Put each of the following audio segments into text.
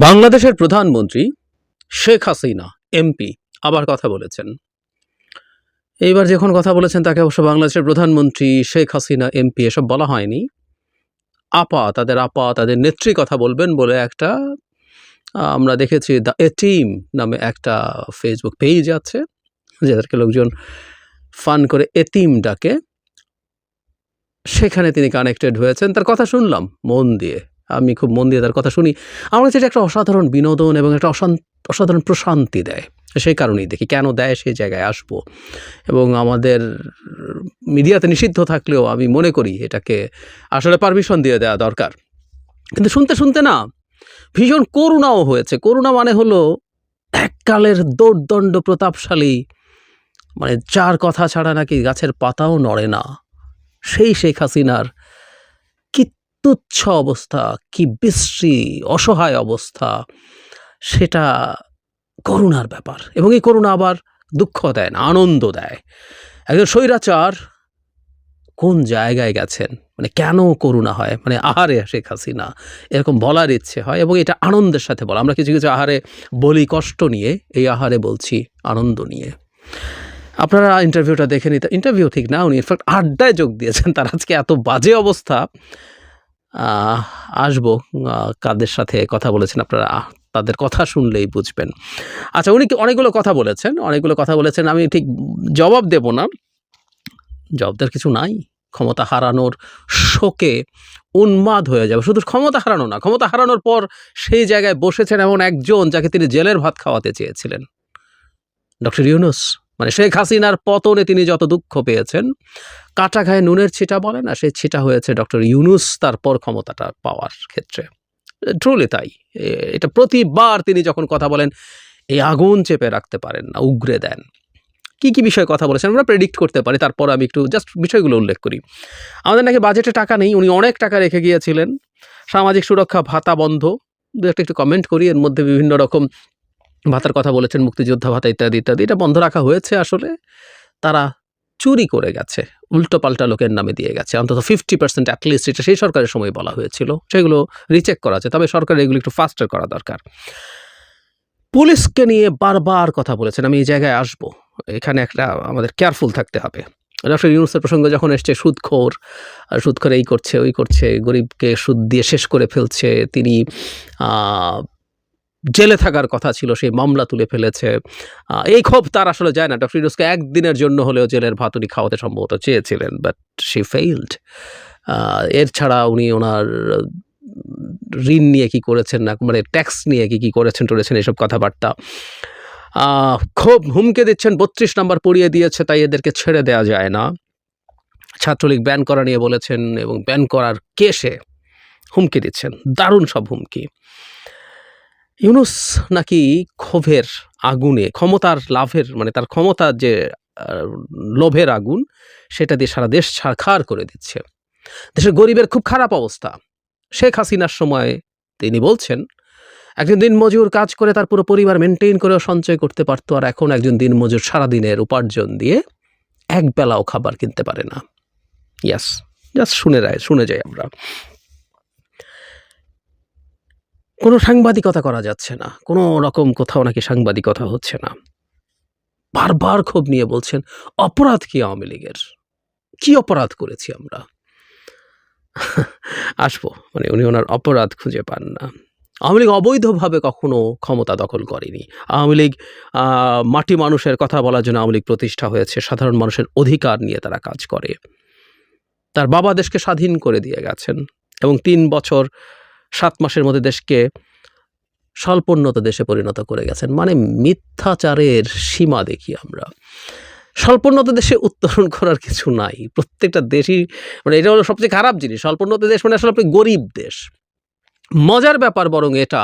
বাংলাদেশের প্রধানমন্ত্রী শেখ হাসিনা এমপি আবার কথা বলেছেন। এইবার যখন কথা বলেছেন তাকে অবশ্য বাংলাদেশের প্রধানমন্ত্রী শেখ হাসিনা এমপি এসব বলা হয়নি। তাদের নেত্রী কথা বলবেন বলে একটা আমরা দেখেছি দ্য এটিম নামে একটা ফেসবুক পেজ আছে, যাদেরকে লোকজন ফান করে এতিম ডাকে। সেখানে তিনি কানেক্টেড হয়েছেন, তার কথা শুনলাম মন দিয়ে। আমি খুব মন দিয়ে তার কথা শুনি। আমার কাছে এটা একটা অসাধারণ বিনোদন এবং একটা অসাধারণ প্রশান্তি দেয়। সেই কারণেই দেখি, কেন দেয় সেই জায়গায় আসবো। এবং আমাদের মিডিয়াতে নিষিদ্ধ থাকলেও আমি মনে করি এটাকে আসলে পারমিশন দিয়ে দেওয়া দরকার। কিন্তু শুনতে শুনতে না ভীষণ করুণাও হয়েছে। করুণা মানে হলো এককালের দোর্দণ্ড প্রতাপশালী, মানে যার কথা ছাড়া নাকি গাছের পাতাও নড়ে না, সেই শেখ হাসিনার কি তুচ্ছ অবস্থা, কি বিশ্রী অসহায় অবস্থা, সেটা করুণার ব্যাপার। এবং এই করুণা আবার দুঃখ দেয় না, আনন্দ দেয়। একজন স্বৈরাচার কোন জায়গায় গেছেন, মানে কেন করুণা হয়, মানে আহারে শেখ হাসিনা এরকম বলার ইচ্ছে হয়। এবং এটা আনন্দের সাথে বলা। আমরা কিছু কিছু আহারে বলি কষ্ট নিয়ে, এই আহারে বলছি আনন্দ নিয়ে। আপনারা ইন্টারভিউটা দেখে নিতে, ইন্টারভিউ ঠিক না, উনি ইনফ্যাক্ট আড্ডায় যোগ দিয়েছেন। তার আজকে এত বাজে অবস্থা। আসবো কাদের সাথে কথা বলেছেন, আপনারা তাদের কথা শুনলেই বুঝবেন। আচ্ছা, উনি অনেকগুলো কথা বলেছেন। আমি ঠিক জবাব দেব না, জবাব দেওয়ার কিছু নাই। ক্ষমতা হারানোর শোকে উন্মাদ হয়ে যাবে। শুধু ক্ষমতা হারানো না, ক্ষমতা হারানোর পর সেই জায়গায় বসেছেন এমন একজন যাকে তিনি জেলের ভাত খাওয়াতে চেয়েছিলেন, ডক্টর ইউনূস। মানে শেখ হাসিনার পতনে তিনি যত দুঃখ পেয়েছেন, কাটা গায়ে নুনের ছিটা বলে না, সেই ছিটা হয়েছে ডক্টর ইউনূস তারপর ক্ষমতাটা পাওয়ার ক্ষেত্রে। ট্রুলি তাই। এটা প্রতিবার তিনি যখন কথা বলেন এই আগুন চেপে রাখতে পারেন না, উগরে দেন। কি কি বিষয়ে কথা বলেছেন আমরা প্রেডিক্ট করতে পারি, তারপর আমি একটু জাস্ট বিষয়গুলো উল্লেখ করি। আমাদের নাকি বাজেটে টাকা নেই, উনি অনেক টাকা রেখে গিয়েছিলেন। সামাজিক সুরক্ষা ভাতা বন্ধ, দু একটা একটু কমেন্ট করি। এর মধ্যে বিভিন্ন রকম ভাতার কথা বলেছেন, মুক্তিযোদ্ধা ভাতা ইত্যাদি ইত্যাদি। এটা বন্ধ রাখা হয়েছে। আসলে তারা চুরি করে গেছে, উল্টো পাল্টা লোকের নামে দিয়ে গেছে। অন্তত 50% অ্যাটলিস্ট, এটা সেই সরকারের সময় বলা হয়েছিল। সেগুলো রিচেক করা আছে, তবে সরকার এগুলো একটু ফাস্টার করা দরকার। পুলিশকে নিয়ে বারবার কথা বলেছেন, আমি এই জায়গায় আসবো। এখানে একটা আমাদের কেয়ারফুল থাকতে হবে। ডক্টর ইউনূসের প্রসঙ্গ যখন এসছে, সুদখোর এই করছে, ওই করছে, গরিবকে সুদ দিয়ে শেষ করে ফেলছে, তিনি জেলে থাকার কথা ছিল, সেই মামলা তুলে ফেলেছে। এই ক্ষোভ তার আসলে যায় না। ডক্টর ইউনূসকে একদিনের জন্য হলেও জেলের ভাত উনি খাওয়াতে সম্ভবত চেয়েছিলেন, বাট শি ফেইলড। এর ছাড়া উনি ওনার ঋণ নিয়ে কি করেছেন না, মানে ট্যাক্স নিয়ে কি করেছেন এসব কথাবার্তা। খুব হুমকে দিচ্ছেন, 32 নম্বর পড়িয়ে দিয়েছে তাই এদেরকে ছেড়ে দেওয়া যায় না। ছাত্রলীগ ব্যান করা নিয়ে বলেছেন, এবং ব্যান করার কেসে হুমকি দিচ্ছেন, দারুণ সব হুমকি। ইউনূস নাকি ক্ষোভের আগুনে, ক্ষমতার লাভের, মানে তার ক্ষমতার যে লোভের আগুন, সেটা দিয়ে সারা দেশ ছারখার করে দিচ্ছে। দেশের গরিবের খুব খারাপ অবস্থা। শেখ হাসিনার সময় তিনি বলছেন একজন দিনমজুর কাজ করে তার পুরো পরিবার মেনটেন করেও সঞ্চয় করতে পারতো, আর এখন একজন দিনমজুর সারাদিনের উপার্জন দিয়ে এক বেলাও খাবার কিনতে পারে না। ইয়াস, জাস্ট শুনে যাই আমরা। কোনো সাংবাদিকতা করা যাচ্ছে না, কোনো রকম কোথাও নাকি সাংবাদিকতা হচ্ছে না। বারবার ক্ষোভ নিয়ে বলছেন অপরাধ কি আওয়ামী লীগের, কি অপরাধ করেছি আমরা। আসবো, মানে উনি ওনার অপরাধ খুঁজে পান না। আওয়ামী লীগ অবৈধভাবে কখনো ক্ষমতা দখল করেনি। আওয়ামী লীগ মাটি মানুষের কথা বলার জন্য আওয়ামী লীগ প্রতিষ্ঠা হয়েছে। সাধারণ মানুষের অধিকার নিয়ে তারা কাজ করে। তার বাবা দেশকে স্বাধীন করে দিয়ে গেছেন, এবং 3 বছর 7 মাসের মধ্যে দেশকে স্বল্পোন্নত দেশে পরিণত করে গেছেন। মানে মিথ্যাচারের সীমা দেখি আমরা। স্বল্পোন্নত দেশে উত্তরণ করার কিছু নাই। প্রত্যেকটা দেশই, মানে এটা হলো সবচেয়ে খারাপ জিনিস। স্বল্পোন্নত দেশ মানে আসলে আপনি গরিব দেশ। মজার ব্যাপার বরং এটা,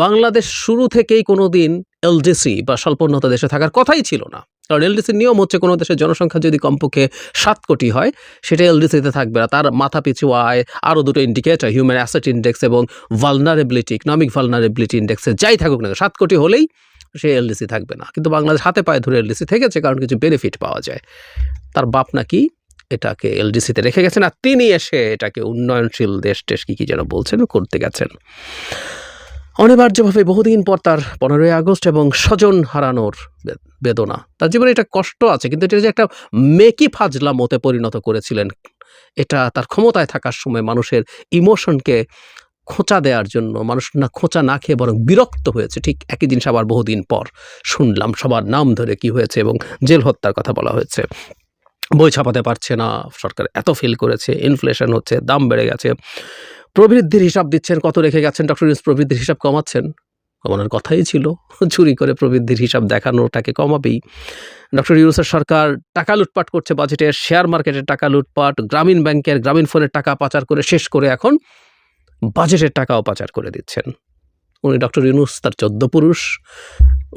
বাংলাদেশ শুরু থেকেই কোনো দিন এলডিসি বা স্বল্পোন্নত দেশে থাকার কথাই ছিল না। কারণ এলডিসির নিয়ম হচ্ছে, কোনো দেশের জনসংখ্যা যদি কমপক্ষে 7 কোটি হয়, সেটা এলডিসিতে থাকবে না। তার মাথা পিছু আয়, আরও দুটো ইন্ডিকেটর, হিউম্যান অ্যাসেট ইন্ডেক্স এবং ভালনারেবিলিটি, ইকনমিক ভালনারেবিলিটি ইন্ডেক্সে যাই থাকুক না, 7 কোটি হলেই সে এলডিসি থাকবে না। কিন্তু বাংলাদেশ হাতে পায়ে ধরে এলডিসি থেকেছে, কারণ কিছু বেনিফিট পাওয়া যায়। তার বাপ নাকি এটাকে এলডিসিতে রেখে গেছেন, আর তিনি এসে এটাকে উন্নয়নশীল দেশ কি যেন বলছেন করতে গেছেন। অনিবার্যভাবে বহুদিন পর তার 15ই আগস্ট এবং স্বজন হারানোর বেদনা। তার জীবনে এটা কষ্ট আছে, কিন্তু এটা যে একটা মেকি ফাজলামোতে পরিণত করেছিলেন, এটা তার ক্ষমতায় থাকার সময় মানুষের ইমোশনকে খোঁচা দেওয়ার জন্য মানুষ খোঁচা না খেয়ে বরং বিরক্ত হয়েছে। ঠিক একই জিনিস আবার বহুদিন পর শুনলাম, সবার নাম ধরে কি হয়েছে এবং জেল হত্যার কথা বলা হয়েছে। বই ছাপাতে পারছে না, সরকার এত ফেল করেছে, ইনফ্লেশন হচ্ছে, দাম বেড়ে গেছে, প্রবৃদ্ধির হিসাব দিচ্ছেন, কত রেখে গেছেন ডক্টর ইউনূস, প্রবৃদ্ধির হিসাব কমাচ্ছেন, কমানোর কথাই ছিল, চুরি করে প্রবৃদ্ধির হিসাব দেখানোটাকে কমাবেই। ডক্টর ইউনূসের সরকার টাকা লুটপাট করছে, বাজেটের শেয়ার মার্কেটের টাকা লুটপাট, গ্রামীণ ব্যাংকের গ্রামীণ ফোনের টাকা পাচার করে শেষ করে এখন বাজেটের টাকাও পাচার করে দিচ্ছেন। উনি ডক্টর ইউনূস, তার 14 পুরুষ,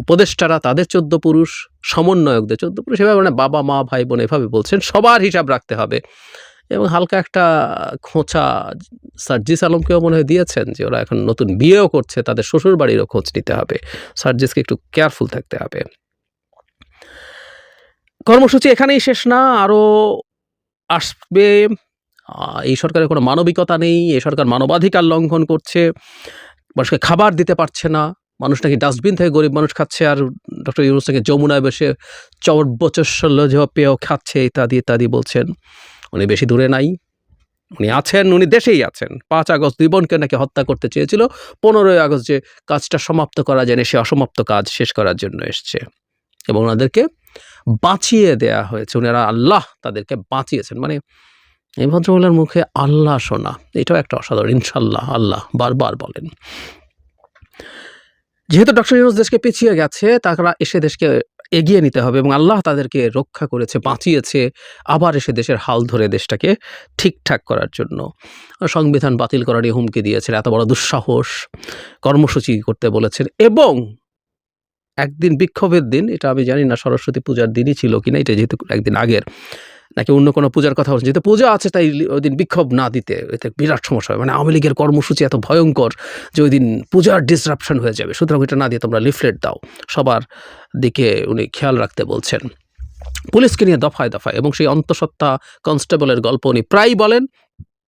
উপদেষ্টারা তাদের 14 পুরুষ, সমন্বয়কদের 14 পুরুষ, এভাবে মানে বাবা মা ভাই বোন এভাবে বলছেন সবার হিসাব রাখতে হবে। এবং হালকা একটা খোঁচা সার্জিস আলমকেও মনে হয় দিয়েছেন যে ওরা এখন নতুন বিয়েও করছে, তাদের শ্বশুর বাড়িরও খোঁজ নিতে হবে, সার্জিসকে একটু কেয়ারফুল থাকতে হবে। কর্মসূচি এখানেই শেষ না, আরও আসবে। এই সরকারের কোনো মানবিকতা নেই, এই সরকার মানবাধিকার লঙ্ঘন করছে, মানুষকে খাবার দিতে পারছে না, মানুষ নাকি ডাস্টবিন থেকে গরিব মানুষ খাচ্ছে, আর ডক্টর ইউনূস নাকি যমুনায় বসে চর্বচস্বল্য পেয়েও খাচ্ছে, ইত্যাদি ইত্যাদি বলছেন। উনি বেশি দূরে নাই, উনি আছেন, উনি দেশেই আছেন। 5 আগস্ট 2 বোনকে নাকি হত্যা করতে চেয়েছিল, 15ই আগস্ট যে কাজটা সমাপ্ত করা যায়নি, সে অসমাপ্ত কাজ শেষ করার জন্য এসছে এবং ওনাদেরকে বাঁচিয়ে দেয়া হয়েছে। ওনারা আল্লাহ তাদেরকে বাঁচিয়েছেন। মানে এই ভদ্রমহিলার মুখে আল্লাহ শোনা, এটাও একটা অসাধারণ। ইনশাল্লাহ, আল্লাহ বারবার বলেন। যেহেতু ডক্টর ইউনূস দেশকে পিছিয়ে গেছে, তারা এসে দেশকে এগিয়ে নিতে হবে এবং আল্লাহ তাদেরকে রক্ষা করেছে, বাঁচিয়েছে, আবার এসে দেশের হাল ধরে দেশটাকে ঠিকঠাক করার জন্য। সংবিধান বাতিল করার হুমকি দিয়েছেন, এত বড় দুঃসাহস, কর্মসূচি করতে বলেছেন। এবং একদিন বিক্ষোভের দিন, এটা আমি জানি না সরস্বতী পূজার দিনই ছিল কিনা, এটা যেহেতু একদিন আগের, নাকি অন্য কোনো পূজার কথা বলছে, যেহেতু পূজা আছে তাই ওই দিন বিক্ষোভ না দিতে, এতে বিরাট সমস্যা হয়। মানে আওয়ামী লীগের কর্মসূচি এত ভয়ঙ্কর যে ওই দিন পূজার ডিসরাপশন হয়ে যাবে, সুতরাং এটা না দিয়ে তোমরা লিফলেট দাও, সবার দিকে উনি খেয়াল রাখতে বলছেন। পুলিশকে নিয়ে দফায় দফায়, এবং সেই অন্তঃসত্ত্বা কনস্টেবলের গল্প উনি প্রায় বলেন,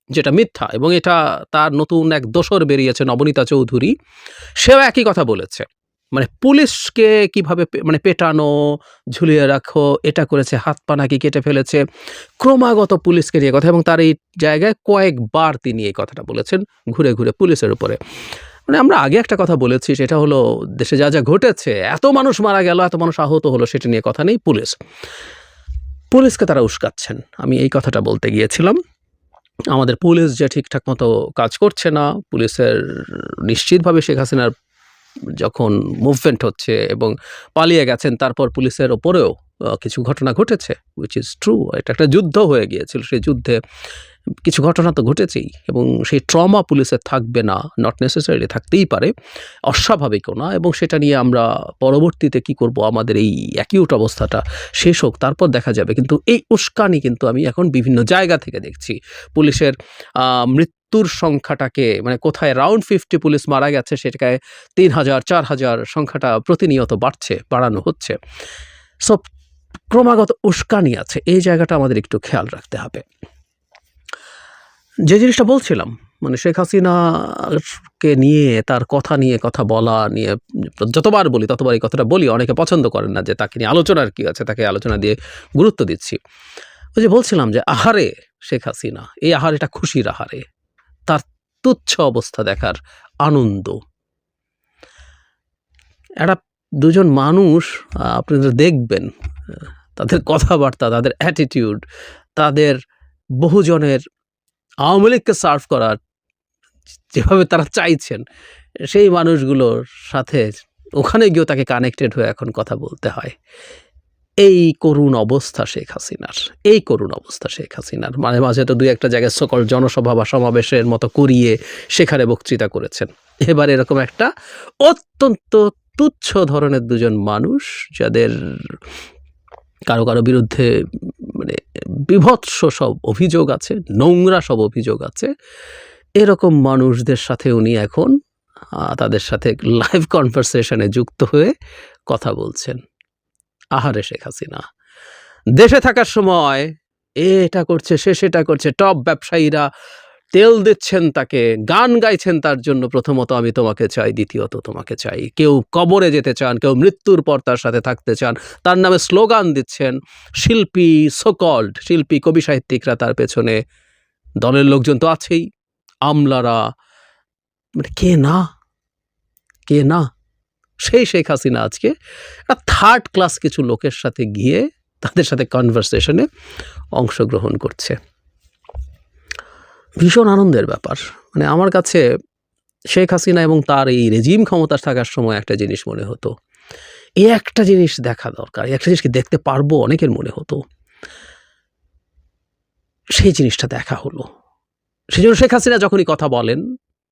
যেটা মিথ্যা, এবং এটা তার নতুন এক দোসর বেরিয়েছে নবনীতা চৌধুরী, সেও একই কথা বলেছে। মানে পুলিশকে কিভাবে মানে পেটানো, ঝুলিয়ে রাখো, এটা করেছে, হাত পা নাকি কেটে ফেলেছে, ক্রমাগত পুলিশকে নিয়ে কথা। এবং তার এই জায়গায় কয়েকবার তিনি এই কথাটা বলেছেন ঘুরে ঘুরে পুলিশের উপরে। মানে আমরা আগে একটা কথা বলেছি, সেটা হলো দেশে যা যা ঘটেছে, এত মানুষ মারা গেল, এত মানুষ আহত হলো, সেটা নিয়ে কথা নেই। পুলিশকে তারা উস্কাচ্ছেন, আমি এই কথাটা বলতে গিয়েছিলাম। আমাদের পুলিশ যে ঠিকঠাক মতো কাজ করছে না, পুলিশের নিশ্চিতভাবে শেখ হাসিনার যখন মুভমেন্ট হচ্ছে এবং পালিয়ে গেছেন, তারপর পুলিশের ওপরেও কিছু ঘটনা ঘটেছে, উইচ ইজ ট্রু। এটা একটা যুদ্ধ হয়ে গিয়েছিল, সেই যুদ্ধে কিছু ঘটনা তো ঘটেছেই, এবং সেই ট্রমা পুলিশের থাকবে না, নট নেসেসারিলি থাকতেই পারে, অস্বাভাবিকও না। এবং সেটা নিয়ে আমরা পরবর্তীতে কি করব, আমাদের এই অ্যাকিউট অবস্থাটা শেষ হোক, তারপর দেখা যাবে। কিন্তু এই উস্কানি কিন্তু আমি এখন বিভিন্ন জায়গা থেকে দেখছি। পুলিশের মৃত্যুর সংখ্যাটাকে, মানে কোথায় রাউন্ড 50 পুলিশ মারা গেছে, সেটাকে 3000 4000 সংখ্যাটা প্রতিনিয়ত বাড়ানো হচ্ছে। সব ক্রমাগত উস্কানি আছে, এই জায়গাটা আমাদের একটু খেয়াল রাখতে হবে। যে জিনিসটা বলছিলাম, মানে শেখ হাসিনাকে নিয়ে, তার কথা নিয়ে, কথা বলা নিয়ে যতবার বলি ততবার এই কথাটা বলি, অনেকে পছন্দ করেন না যে তাকে নিয়ে আলোচনার কী আছে, তাকে আলোচনা দিয়ে গুরুত্ব দিচ্ছি। ওই যে বলছিলাম যে আহারে শেখ হাসিনা, এই আহারেটা খুশির আহারে, তার তুচ্ছ অবস্থা দেখার আনন্দ। একটা দুজন মানুষ আপনারা দেখবেন, তাদের কথাবার্তা, তাদের অ্যাটিটিউড, তাদের বহুজনের আওয়ামী লীগকে সার্ভ করার যেভাবে তারা চাইছেন, সেই মানুষগুলোর সাথে ওখানে গিয়েও তাকে কানেক্টেড হয়ে এখন কথা বলতে হয়। এই করুণ অবস্থা শেখ হাসিনার, এই করুণ অবস্থা শেখ হাসিনার। মাঝে মাঝে তো 2-1টা জায়গায় সকল জনসভা বা সমাবেশের মতো করিয়ে সেখানে বক্তৃতা করেছেন। এবার এরকম একটা অত্যন্ত তুচ্ছ ধরনের দুজন মানুষ, যাদের কারো কারো বিরুদ্ধে মানে বিভৎস সব অভিযোগ আছে, নোংরা সব অভিযোগ আছে, এরকম মানুষদের সাথে উনি এখন তাদের সাথে লাইভ কনভারসেশনে যুক্ত হয়ে কথা বলছেন। আহারে শেখ হাসিনা, দেশে থাকার সময় এটা করছে, সে সেটা করছে, টপ ব্যবসায়ীরা তেল দিচ্ছেন তাকে, গান গাইছেন তার জন্য, প্রথমত আমি তোমাকে চাই, দ্বিতীয়ত তোমাকে চাই। কেউ কবরে যেতে চান, কেউ মৃত্যুর পর তার সাথে থাকতে চান, তার নামে স্লোগান দিচ্ছেন শিল্পী, সোকল্ড শিল্পী, কবি সাহিত্যিকরা, তার পেছনে দলের লোকজন তো আছেই, আমলারা, মানে কে না, কে না। সেই শেখ হাসিনা আজকে থার্ড ক্লাস কিছু লোকের সাথে গিয়ে তাদের সাথে কনভারসেশনে অংশগ্রহণ করছে। ভীষণ আনন্দের ব্যাপার। মানে আমার কাছে শেখ হাসিনা এবং তার এই রেজিম ক্ষমতা থাকার সময় একটা জিনিস মনে হতো, এই একটা জিনিস দেখা দরকার, এই একটা জিনিস কি দেখতে পারবো, অনেকের মনে হতো। সেই জিনিসটা দেখা হলো। সেই জন্য শেখ হাসিনা যখনই কথা বলেন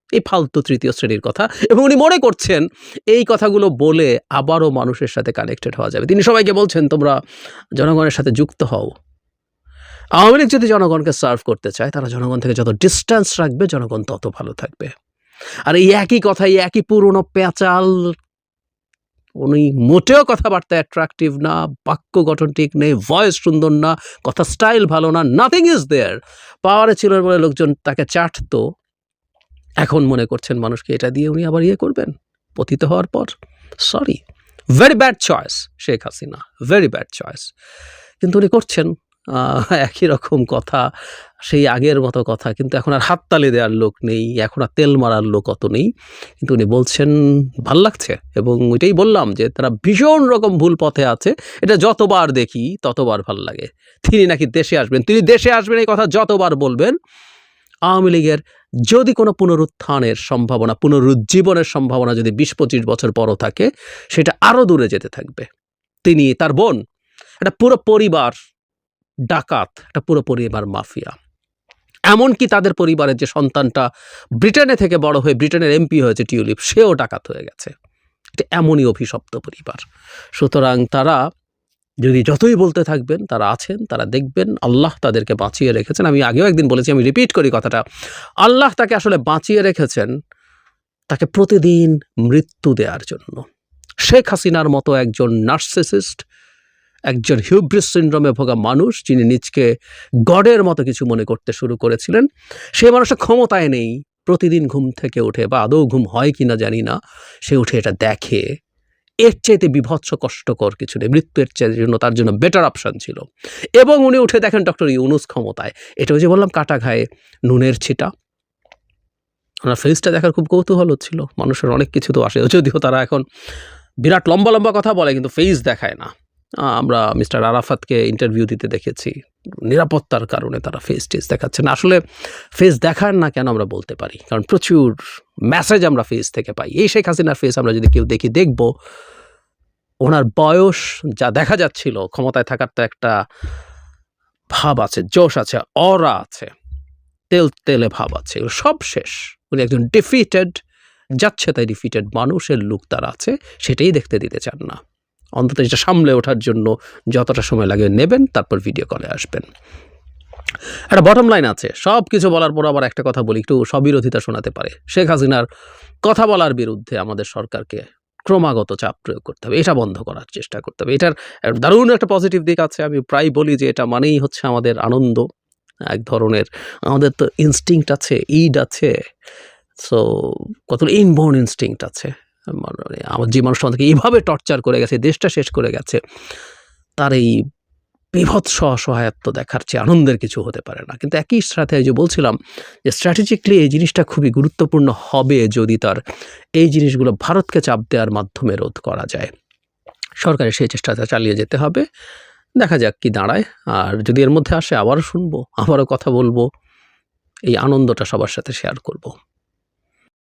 এই ফালতু তৃতীয় শ্রেণীর কথা, এবং উনি মনে করছেন এই কথাগুলো বলে আবারও মানুষের সাথে কানেক্টেড হওয়া যাবে। তিনি সবাইকে বলছেন তোমরা জনগণের সাথে যুক্ত হও। আওয়ামী লীগ যদি জনগণকে সার্ভ করতে চায়, তারা জনগণ থেকে যত ডিস্টেন্স রাখবে জনগণ তত ভালো থাকবে। আর এই একই কথা, এই একই পুরনো পেঁচাল, উনি মোটেও কথাবার্তা অ্যাট্রাকটিভ না, বাক্য গঠন ঠিক নেই, ভয়েস সুন্দর না, কথা স্টাইল ভালো না, নাথিং ইজ দেয়ার। পাওয়ারে ছিল বলে লোকজন তাকে চাটতো, এখন মনে করছেন মানুষকে এটা দিয়ে উনি আবার ইয়ে করবেন পতিত হওয়ার পর। Sorry, very bad choice Sheikh Hasina, very bad choice. কিন্তু উনি করছেন একই রকম কথা, সেই আগের মতো কথা, কিন্তু এখন আর হাততালি দেওয়ার লোক নেই, এখন আর তেল মারার লোক অত নেই, কিন্তু উনি বলছেন ভাল লাগছে। এবং ওইটাই বললাম যে তারা ভীষণ রকম ভুল পথে আছে, এটা যতবার দেখি ততবার ভাল লাগে। তিনি নাকি দেশে আসবেন, তিনি দেশে আসবেন এই কথা যতবার বলবেন, আওয়ামী লীগের যদি কোনো পুনরুত্থানের সম্ভাবনা, পুনরুজ্জীবনের সম্ভাবনা যদি ২০-২৫ বছর পরও থাকে, সেটা আরও দূরে যেতে থাকবে। তিনি, তার বোন, একটা পুরো পরিবার ডাকাত, একটা পুরো পরিবার মাফিয়া। এমনকি তাদের পরিবারের যে সন্তানটা ব্রিটেনে থেকে বড় হয়ে ব্রিটেনের এমপি হয়েছে টিউলিপ, সেও ডাকাত হয়ে গেছে। এটা এমনই অভিশপ্ত পরিবার। সুতরাং তারা যদি যতই বলতে থাকবেন, তারা আছেন, তারা দেখবেন আল্লাহ তাদেরকে বাঁচিয়ে রেখেছেন। আমি আগেও একদিন বলেছি, আমি রিপিট করি কথাটা, আল্লাহ তাকে আসলে বাঁচিয়ে রেখেছেন তাকে প্রতিদিন মৃত্যু দেওয়ার জন্য। শেখ হাসিনার মতো একজন নার্সিসিস্ট, একজন হিউব্রিস সিনড্রোমে ভোগা মানুষ, যিনি নিজকে গডের মতো কিছু মনে করতে শুরু করেছিলেন, সেই মানুষের ক্ষমতায় নেই। প্রতিদিন ঘুম থেকে উঠে, বা আদৌ ঘুম হয় কিনা জানি না, সে উঠে এটা দেখে, এর চাইতে বিভৎস কষ্টকর কিছু নেই। মৃত্যুর জন্য তার জন্য বেটার অপশন ছিল। এবং উনি উঠে দেখেন ডক্টর ইউনূস ক্ষমতায়। এটা যে বললাম কাটা ঘায়ে নুনের ছিটা। ওনার ফেসটা দেখার খুব কৌতূহল হচ্ছিল। মানুষের অনেক কিছু তো আসে, যদিও তারা এখন বিরাট লম্বা লম্বা কথা বলে, কিন্তু ফেস দেখায় না। আমরা মিস্টার আরাফাতকে ইন্টারভিউ দিতে দেখেছি, নিরাপত্তার কারণে তারা ফেস টেস দেখাচ্ছে না। আসলে ফেস দেখান না কেন আমরা বলতে পারি, কারণ প্রচুর মেসেজ আমরা ফেস থেকে পাই। এই শেখ হাসিনার ফেস আমরা যদি কেউ দেখব, ওনার বয়স যা দেখা যাচ্ছিল, ক্ষমতায় থাকার তো একটা ভাব আছে, জোশ আছে, অরা আছে, তেলে ভাব আছে, এগুলো সব শেষ। উনি একজন ডিফিটেড, যাচ্ছে তাই ডিফিটেড মানুষের লুক তার আছে, সেটাই দেখতে দিতে চান না। অন্তত এটা সামলে ওঠার জন্য যতটা সময় লাগে নেবেন, তারপর ভিডিও কলে আসবেন। একটা বটম লাইন আছে, সব কিছু বলার পর আবার একটা কথা বলি, একটু স্ববিরোধিতা শোনাতে পারে। শেখ হাসিনার কথা বলার বিরুদ্ধে আমাদের সরকারকে ক্রমাগত চাপ প্রয়োগ করতে হবে, এটা বন্ধ করার চেষ্টা করতে হবে। এটার দারুণ একটা পজিটিভ দিক আছে। আমি প্রায় বলি যে এটা মানেই হচ্ছে আমাদের আনন্দ, এক ধরনের আমাদের তো ইনস্টিংক্ট আছে, ইড আছে, সো কত ইনবোর্ন ইনস্টিংক্ট আছে। মানে আমার যে মানুষটা আমাদেরকে এইভাবে টর্চার করে গেছে, দেশটা শেষ করে গেছে, তার এই বিভৎস অসহায়ত্ব দেখার চেয়ে আনন্দের কিছু হতে পারে না। কিন্তু একই সাথে যে বলছিলাম যে স্ট্র্যাটেজিক্যালি এই জিনিসটা খুবই গুরুত্বপূর্ণ হবে যদি তার এই জিনিসগুলো ভারতকে চাপ দেওয়ার মাধ্যমে রোধ করা যায়। সরকারের সেই চেষ্টাটা চালিয়ে যেতে হবে, দেখা যাক কি দাঁড়ায়। আর যদি এর মধ্যে আসে, আবারও শুনবো, আবারও কথা বলবো, এই আনন্দটা সবার সাথে শেয়ার করব।